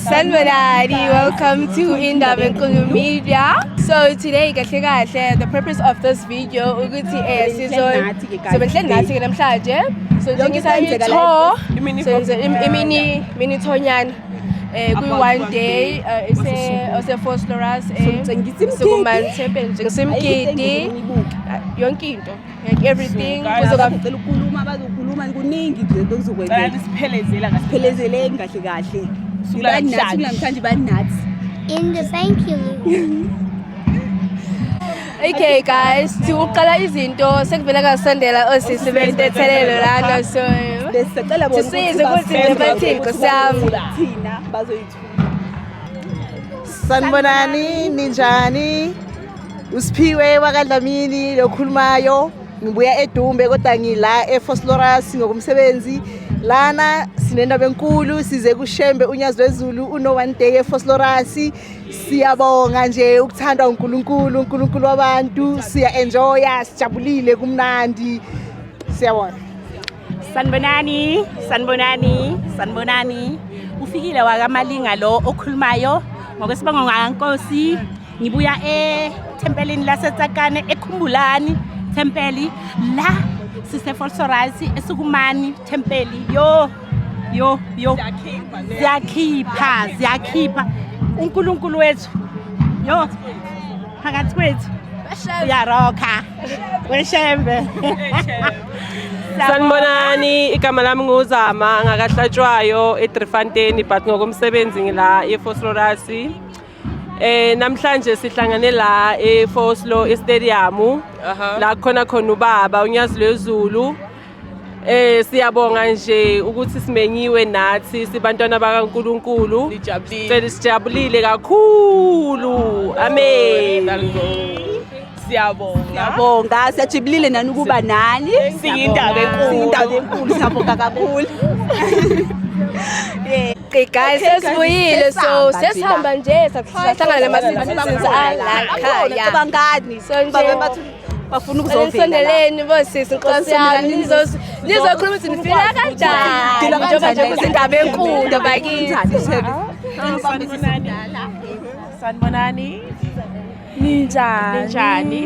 Sanibonani, welcome to Indaba Enkulu Media. So today, the purpose of this video is mini tonyana. One day, it's a Vosloorus, Sukumani, Imigidi, yonke like everything. Thank you. Okay guys, siuqala izinto sekuvela kasondela osisi bentethelelo lana so sisize ukuthi nebathini kusami. Sanibonani, ninjani? Usiphiwe wakadlamini lokhulumayo. Ngibuya eDumbe kodwa ngila eVosloorus ngokumsebenzi. Lana sinendaba enkulu size kuShembe uNyazi Lwezulu uno one day eVosloorus. Siyabonga nje ukuthandwa uNkulunkulu wabantu. Siya enjoya, sijabulile kumnandi. Siyabonga. Sanibonani. Ufikile wakamalinga lo okhulumayo ngokwesibongo ngaNkosi. Ngibuya tempelini laseTsakane eKhumbulani tempeli la siseVosloorus eSukumani tempeli yo ziyakhipha uNkulunkulu wethu yo phakathi kwethu uyarokha weShembe. Sanibonani, igama lami nguzama ngakahlatshwayo eDriefontein but ngokomsebenzi ngila eVosloorus. Namhlanje sihlangane la eVoslo Stadium la khona ubaba uNyazi Lwezulu. Siyabonga nje ukuthi simenyiwe nathi sibantwana bakaNkulunkulu. Sijabulile kakhulu. Amen. Siyabonga, siyajibulile nani ukuba nani. Siyindaba enkulu, siyabonga kakhulu. Okay guys, sesibuyile so sesihamba nje sahlangana namasizini alakhaya. Abangani bafuna ukuzovela bosisi Nkosi yami nizokhuluma ukuthi nifila kanjani njengoba nje kuzindaba enkulu bakithi. Sanibonani. Ninjani?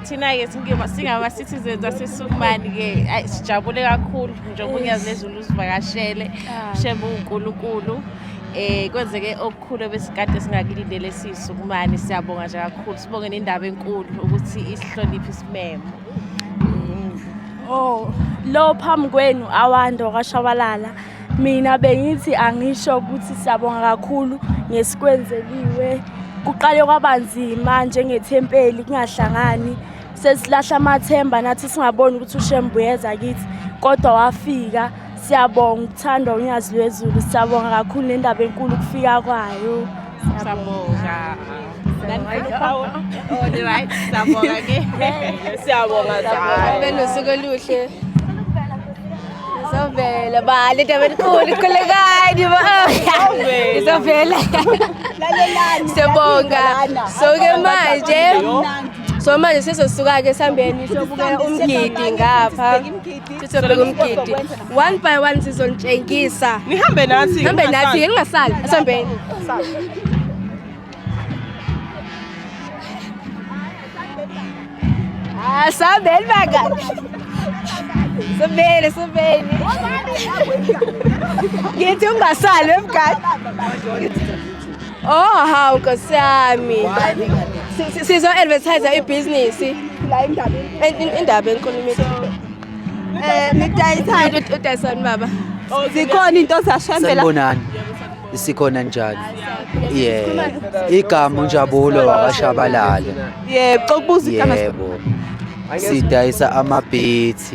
Thina ke singama citizens aseSukumani ke sijabule kakhulu njengoba uNyazi Lwezulu usivakashele Shembe uNkulunkulu kwenzeke okukhulu besikade singakulindele siSukumani. Siyabonga nje kakhulu, sibonge nendaba enkulu ukuthi isihloniphe isimemo. Lo phambi kwenu awando kaShabalala, mina bengithi angisho ukuthi siyabonga kakhulu ngesikwenzeliwe. Kuqale kwabanzima njengethempeli kungahlangani, sesilahla amathemba nathi singaboni ukuthi uShembe uyeza kithi kodwa wafika. Siyabonga ukuthandwa uNyazi Lwezulu, siyabonga kakhulu nendaba enkulu kufika kwayo. Siyabonga. Alright, siyabonga ke. Siyabonga Siyabonga benosuku oluhle. Izovela bale indaba enkulu khulekani ba. Izovela. Lalelani. Siyabonga. So ke manje sizosuka ke sambeni sobukela uMigidi ngapha. Sizobheka uMigidi. One by one sizontshengisa. Nihambe nathi. Hambe nathi ngingasali asambeni. Sambeni bangani. Sambeni. Ngithi ungasali wemgadi. Hawu Nkosi yami. Sizo advertise ibusiness La indaba. indaba enkulu Nikudayisa uDason baba. zikhona into zaShembe la. Sanibonani. Isikhona njani? Igama uNjabulo wakashabalala. Yebo, xokubuza igama. Yebo. Sidayisa ama-beats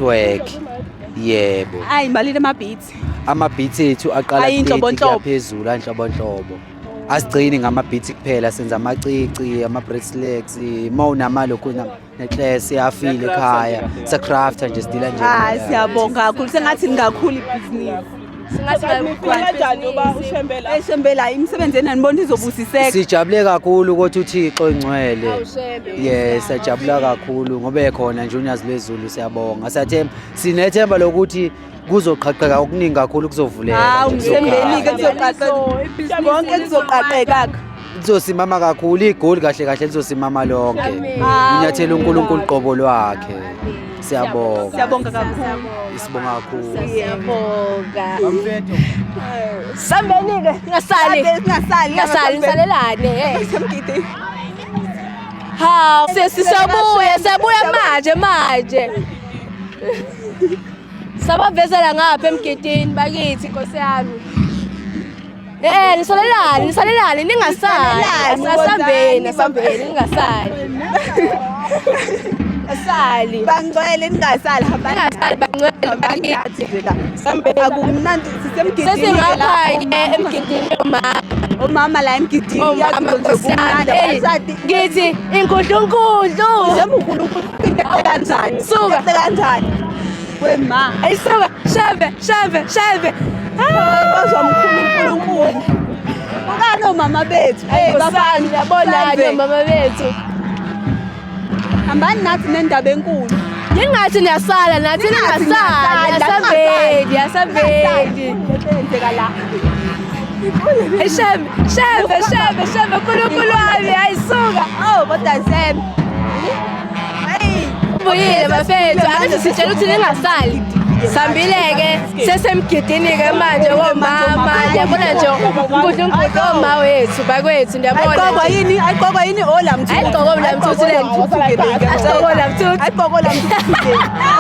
work. Yebo. Hayi malini ama-beats. Ama-beats ethu aqala Ayinhlobonhlobo. phezulu anhlobonhlobo. Asigcini ngama-beats kuphela, senza amacici, ama-bracelets, mawunamalokhu necklace yafile ekhaya. Sacrafta nje sidila nje. Siyabonga kakhulu, sengathi ngakhulu ibhizinisi. Singathi kanjani uba uShembe la? eShembe la imisebenzi enanibona izobusiseka. Sijabule kakhulu ukuthi uThixo engcwele. Yes, siyajabula kakhulu ngoba ekhona nje uNyazi Lwezulu, siyabonga. Sinethemba lokuthi kuzoqhaqeka okuningi kakhulu kuzovuleka. Ngishembeni-ke kuzoqaqeka. Konke kuzoqaqeka. Lizosimama kakhulu igoli kahle kahle lizosimama lonke. Unyathela uNkulunkulu qobo lwakhe. Siyabonga. Siyabonga kakhulu. Isibonga kakhulu. Siyabonga. Sambeni-ke ngasali nisalelane. Hawu siyabuya manje. Sabavezela ngapha emgidini bakithi Nkosi yami. Nisalelane ningasali. Asambeni ningasali. Asali. Bangcwele ningasali Bangcwele bakithi. Akumnandi sisemgidini. Sesingapha-ke emgidini omama la emgidini. Ngithi inkudlunkudlu. Kanjani? Suka kanjani? Wema. Ayisuka Shembe. Bazwa mkhulu uNkulunkulu. Ukano mama bethu. Bafana yabonani mama bethu. Hambani nathi nendaba enkulu. Ngingathi niyasala nathi ningasali. Asambeni. Benzeka la. Shembe uNkulunkulu wami ayisuka. Kodwa Shembe. Buyile bafethu angithi sitshela ukuthi ningasali. Sambileke sesemgidini-ke manje womama ndiyabona nje unkudlunkudlu oma wethu bakwethu ndiyabona ayigqokwa yini olamthuthi ayigqoko lamthuthi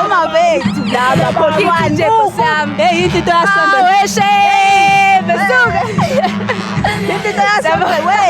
oma bethu laba khohlwani nje Nkosi yami into yaShembe Shembe suka into yaShembe we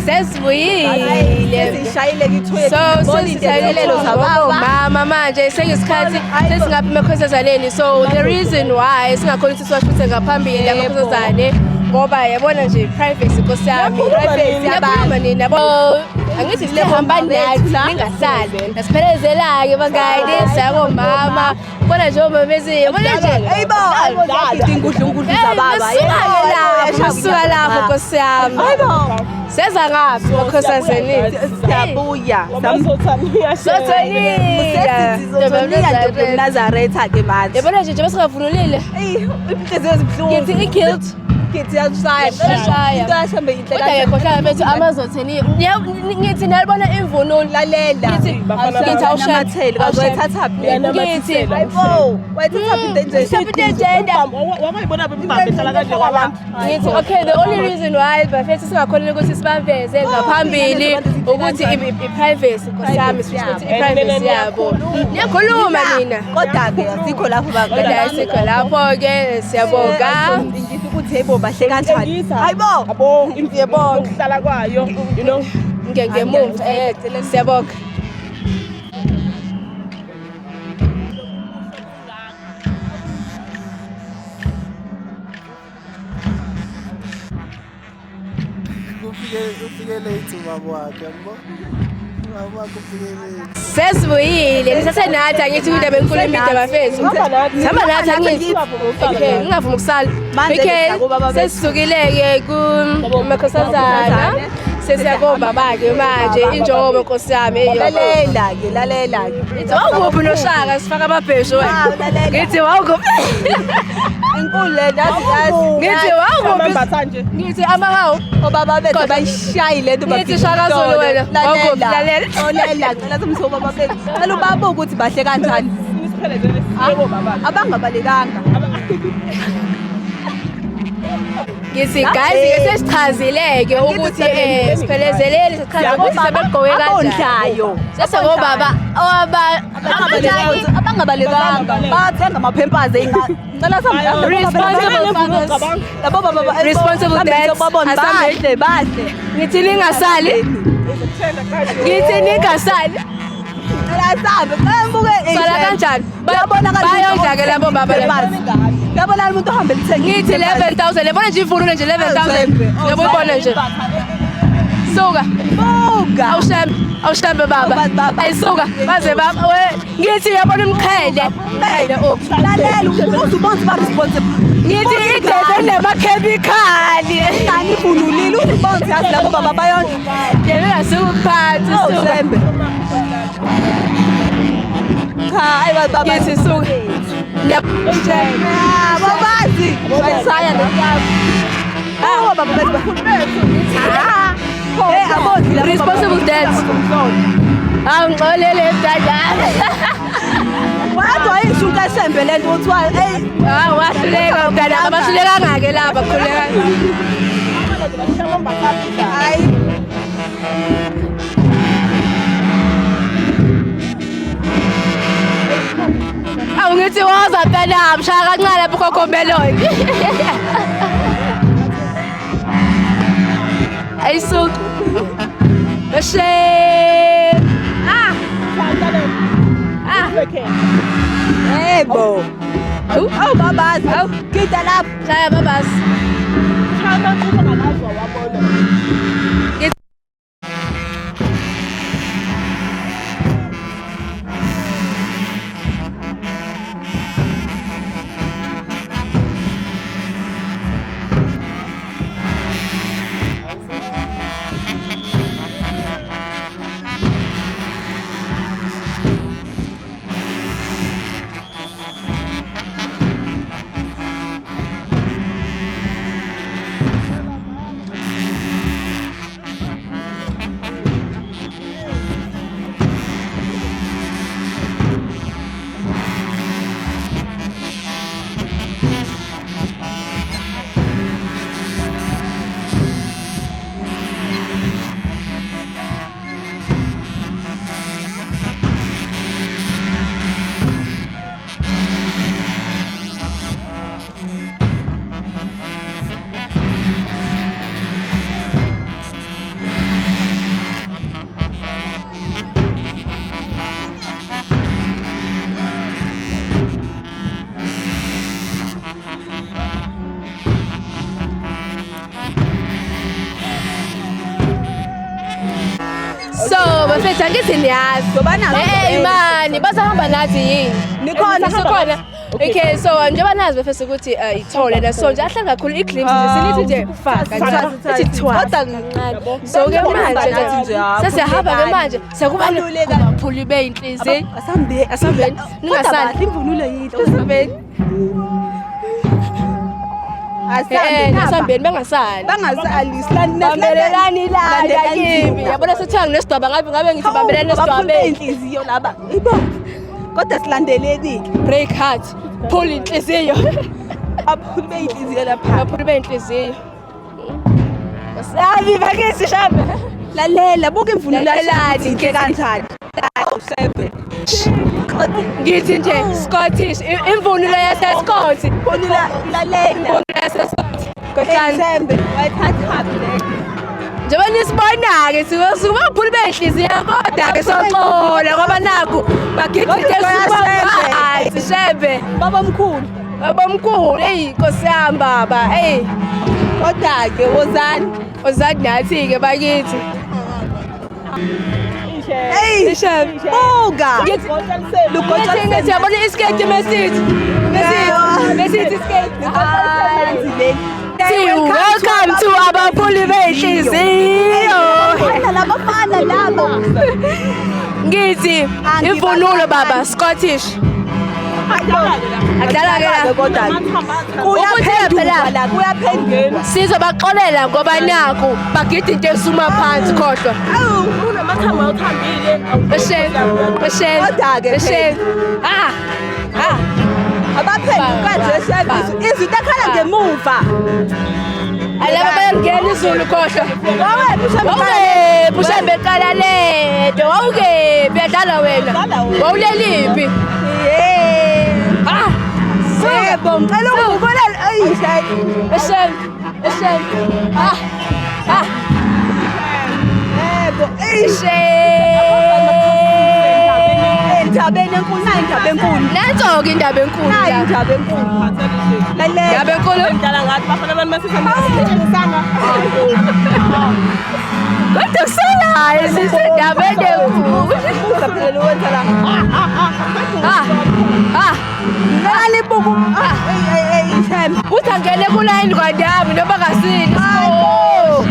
sesibuyile sishayile kithuye sesishayilelo zabomama manje seyisikhathi sesingaphi emakhosazaneni so the reason why singakhona ukuthi siwashuthe ngaphambili amakhosazane ngoba yabona nje privacy Nkosi yami yakhuluma nini yabo angithi sihamba nathi ningasali nasiphelezela-ke bangani siyabomama bona nje omamezi yabona nje hayibo inkudlunkudlu zababa suka lapho Nkosi yami seza ngaphi emakhosazaneni siyabuya sothoniya Nazaretha-ke manje yabona nje njengoba singavunulile inhliziyo zibuhlungu ngithi i-guilt ngithi yakushaya into yaShembe inhle kodwa-ke khohlana bethu amazotheni ngithi niyalibona imvunulo lalela ngithi awushamatheli wayethathaphi ngithi wayethathaphi into enjenda Wawayibona bemibambe ehlala kanje kwabantu. ngithi okay the only reason why bafethu singakhonile ukuthi sibaveze ngaphambili ukuthi i-privacy Nkosi yami ukuthi i-privacy yabo niyakhuluma nina kodwa-ke asikho lapho kodwa asikho lapho-ke siyabonga ngithi ukuthi yebo bahle kanjani Abo imfuyo ukuhlala kwayo you know ngemumva siyabonga ufike late ubaba wakhe yabo ubaba ufike late sesibuyile nisasenathi angithi indaba enkulu imide bafethu sihamba nathi angithi ngingavumi ukusala sesisukile-ke kumakhosazana sesiyakobaba-ke manje injobo Nkosi yami lalela-ke ngithi wawukuphi noShaka sifaka amabheshu wena ngithi wawukuphi inkulu lena ngithi wawukuphi ngithi amahawu obaba bethu bayishayile lento ngithi Shaka Zulu wena wawukuphi lalela cela somtho baba bethu cela ubaba ukuthi bahle kanjani abangabalekanga ngithi guys sesichazile-ke ukuthi siphelezeleli sichaza ukuthi sebegqoke kanjani sesengobaba abangabalekanga bathenga amaphempers responsible dads bahle ngithi ningasali asabe embuke Sala kanjani? Bayabona Bayondla ke labo baba labo. Yabona umuntu ohamba elithengile. Ngithi 11,000 yabona nje ivunulo nje 11,000 yabo ibona nje suka awushambe baba ayisuka baze baba ngithi yabona umqhele Lalela uzubonza ba responsible. ngithi igeze namakhemikhali Ngani ivunulile uzibonza yazi labo baba bayondla. yena sikuphathi suka Shembe. Cha baba ngithi suka babazi bayisaya lesabo. Baba bethu. Responsible dance. Angixolele dada. Wadwa ishuka Shembe lento uthiwa Wahluleka dada abahluleka ngake laba khuleka. hayi Awungithi waza phela mshaka kancane lapho kokhomeloni. Ayisuka. Beshe. yebo. Awu babazi. Kita lapho. Shaya babasi. So bafethu angithi niyazi mani bazahamba nathi yini Nikhona sikhona okay so njengoba nazi bafethu ukuthi ithole na so nje ahlanga kakhulu iglimpse nje sinithi nje faka nje kodwa ngincane. so ke manje nje sesiyahamba ke manje sekuba baphuli beyinhliziyo asambeni ningasali imvunulo yinhle. asambeni asambeni bengasali Bangasali silandi bambelelani la kimi yabona sethanga nesidwaba ngabe ngithi bambelelani nesidwabeni inhliziyo laba. Yibo. Kodwa silandeleni. break heart pull inhliziyo Aphuli beyinhliziyo lapha. baphuli beyinhliziyo asabi bakithi Shembe Lalela buka imvunulo Lalelani, inhle kanjani. Shembe. ngithi nje Scottish imvunulo yaseScotland Imvunulo lalela. imvunulo yaseScotland kodwa Shembe wayithatha le. njengoba nisibona-ke sikuba baphuli beyinhliziyo kodwa ke soxola ngoba nakhu bagidite suphansi Shembe Baba mkhulu. babamkhulu eyi nkosi yami baba eyi Kodwa ke wozani. ozani nathi-ke bakithi Hey, Shembe buka. ngithi yabona isiketi mesithi isiketi welcome to abaphuli beyinhliziyo Labafana labo. ngithi imvunulo baba Scottish akudala-ke Kodwa Ukuthembela. la kuyaphendula. sizobaxolela ngoba nakhu bagida into esuma phansi kodwa Kodwa-ke besheni Abaphenduka nje service. Izinto ekhala ngemuva. alaba bayangena izulu kodwa Wawephi Shembe qala lento wawukephi yadlala wena wawuleliphi Yebo, ngicela ukubolela. Shembe Yebo. Shembe indaba enkulu, nayi indaba enkulu. Nanso-ke indaba enkulu Nayi la. indaba enkulu. Lalela. Indaba enkulu. Ngidala ngathi bafana abantu basisana. Kodwa kuselayo sisendabeni enkulu. Buza phela lo wenza la. Ngale buku. Shembe. Uthi angene kulayini kwandami noma kasini. Oh.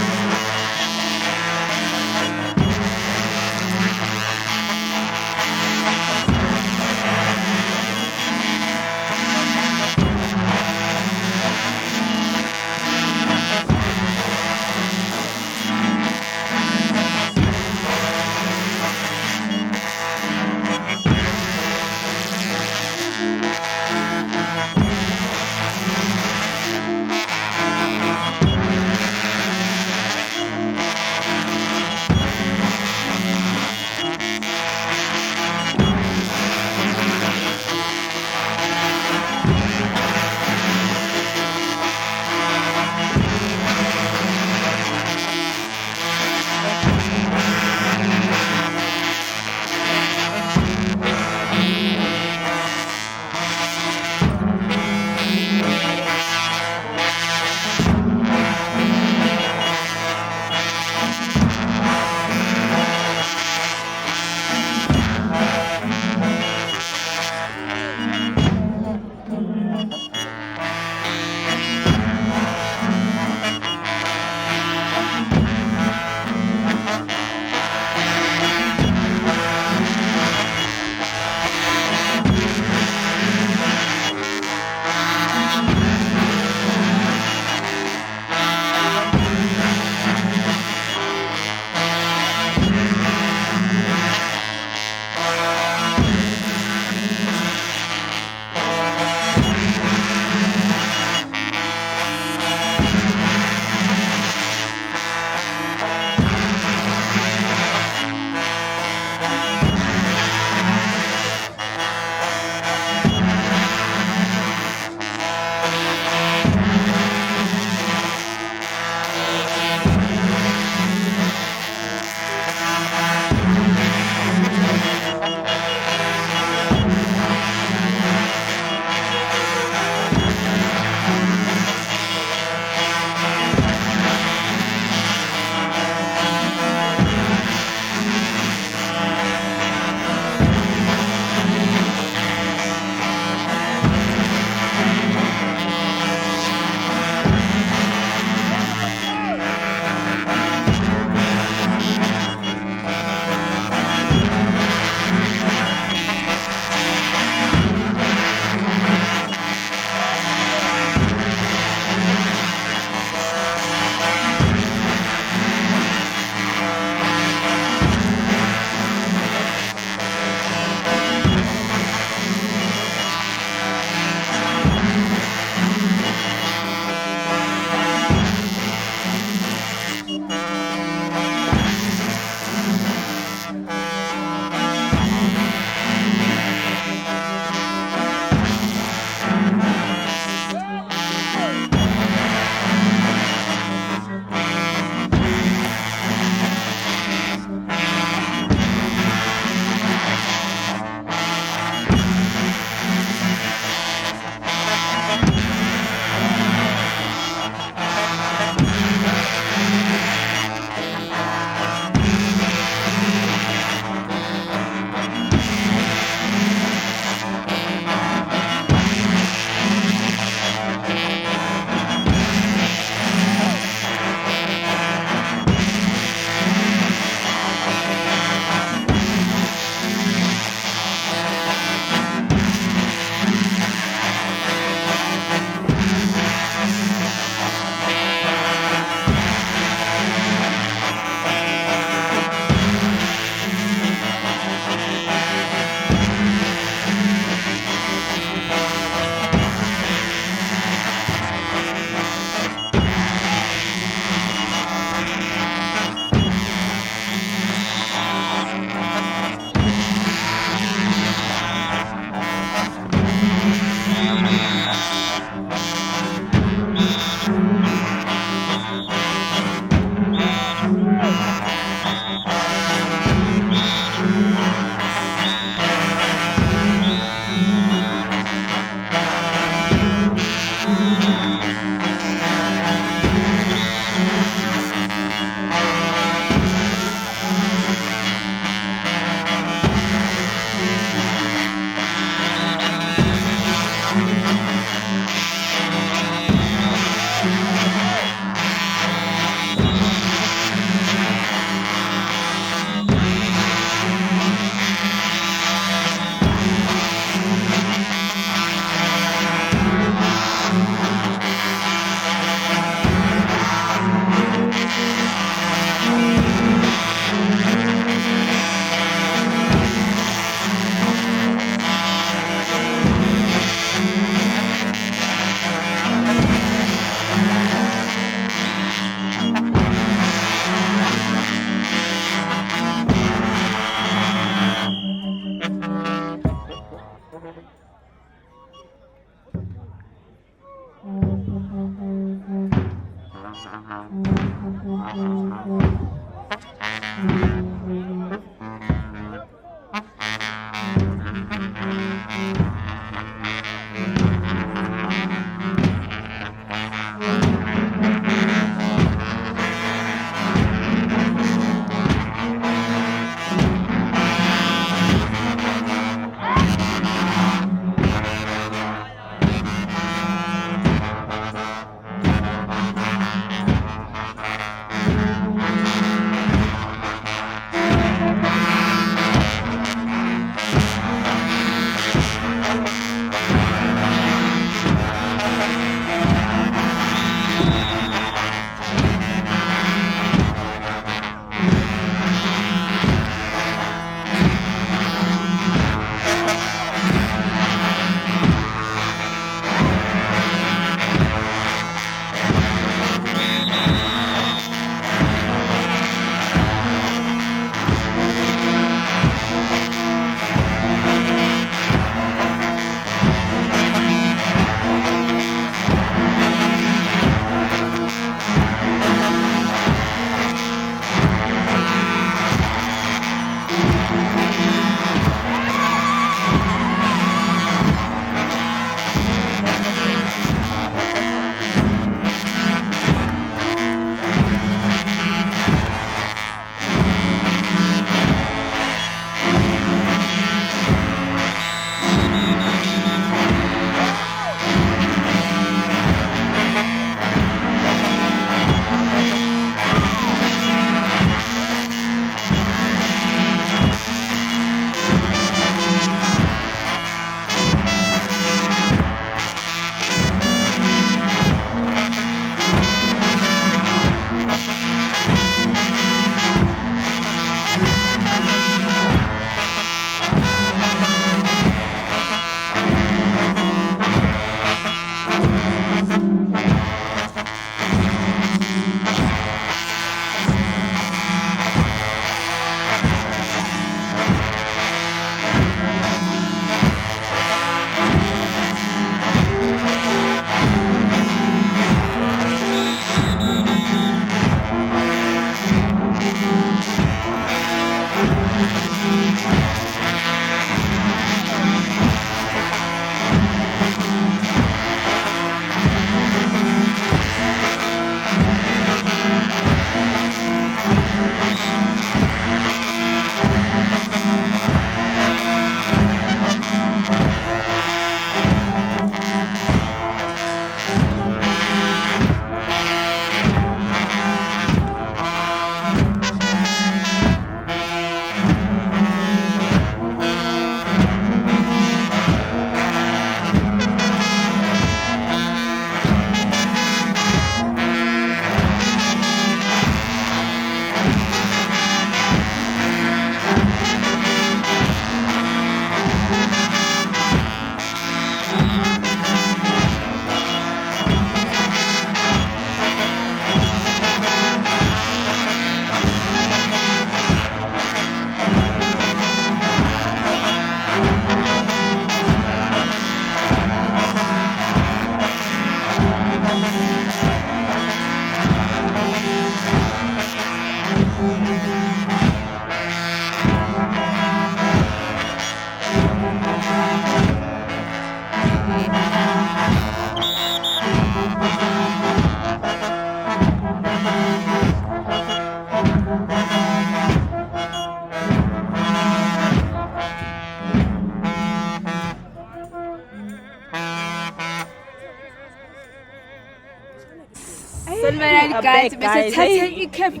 guys bese thathe ikhefu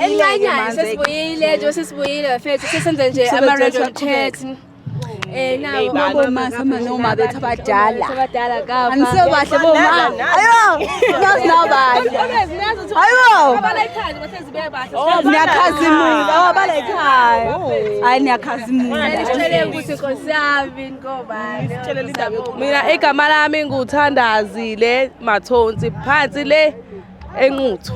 encanyana sesibuyile nje sesibuyile mfethu sesenze nje ama-retro chat nawo mama noma bethu abadala abadala anisebahle boma ayo nasinabani ayo niyakhazimula abala ekhaya hayi niyakhazimula sicele ukuthi Nkosi yami ngobani Mina igama lami nguthandazi le Mathonsi phansi le enquthu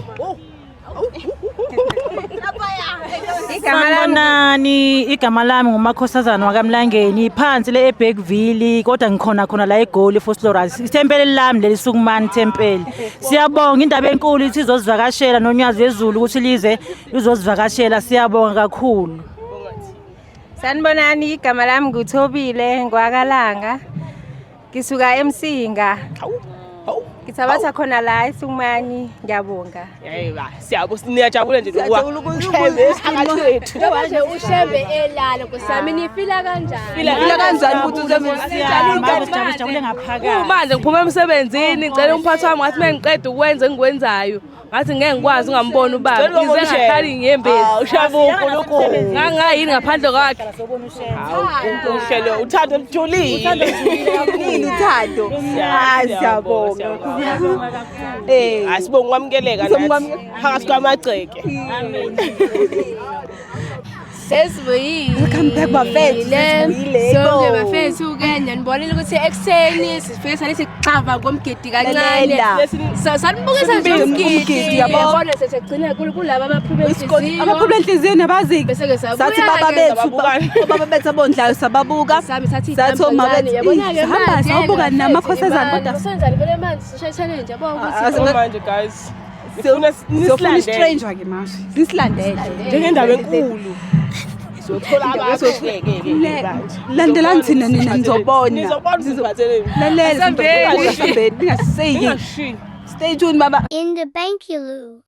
Sanibonani, igama lami nguMakhosazana wakamlangeni phansi le eBergville kodwa ngikhona khona la eGoli Vosloorus. Itempele lami leli Sukumani tempele. Siyabonga indaba enkulu ithi izosivakashela noNyazi Lwezulu ukuthi lize lizosivakashela, siyabonga kakhulu. Sanibonani, igama lami nguThobile ngwakalanga. Ngisuka eMsinga. Ngithabatha khona la eSukumani, ngiyabonga. Siyajabula nje Nje uShembe elala kusami nifila kanjani? Phila kanjani ukuthi Siyajabule ngaphakathi. Manje ngiphume emsebenzini ngicela umphathi wami ngathi mengiqeda ukwenza engikwenzayo ngathi ngeke ngikwazi ngambona ubaba ngize ngakhali ngiyembezi ushabuka uNkulunkulu ngangayini ngaphandle kwakhe uhlelo uthando olujulile uthando. Siyabonga. asibonga ukwamukeleka nathi phakathi kwamagceke. Welcome back bafethu. Sonke bafethu ke nyanibonile ukuthi ekseni sifike salithi xava komgidi kancane. Sanibukisa nje umgidi yabona sesegcina kulaba Amaphupho enhliziyo nabazi. Sathi baba bethu abondlayo sababuka. Sathi omabethu hamba sawubuka namakhosazana kodwa senzani vele manje sishayisane nje yabona ukuthi Manje guys siyofuna stranger ke manje. Sisilandele njengendaba enkulu. Landelani thina nina nizobona. Lalela. Stay tuned baba. In the Bankulu.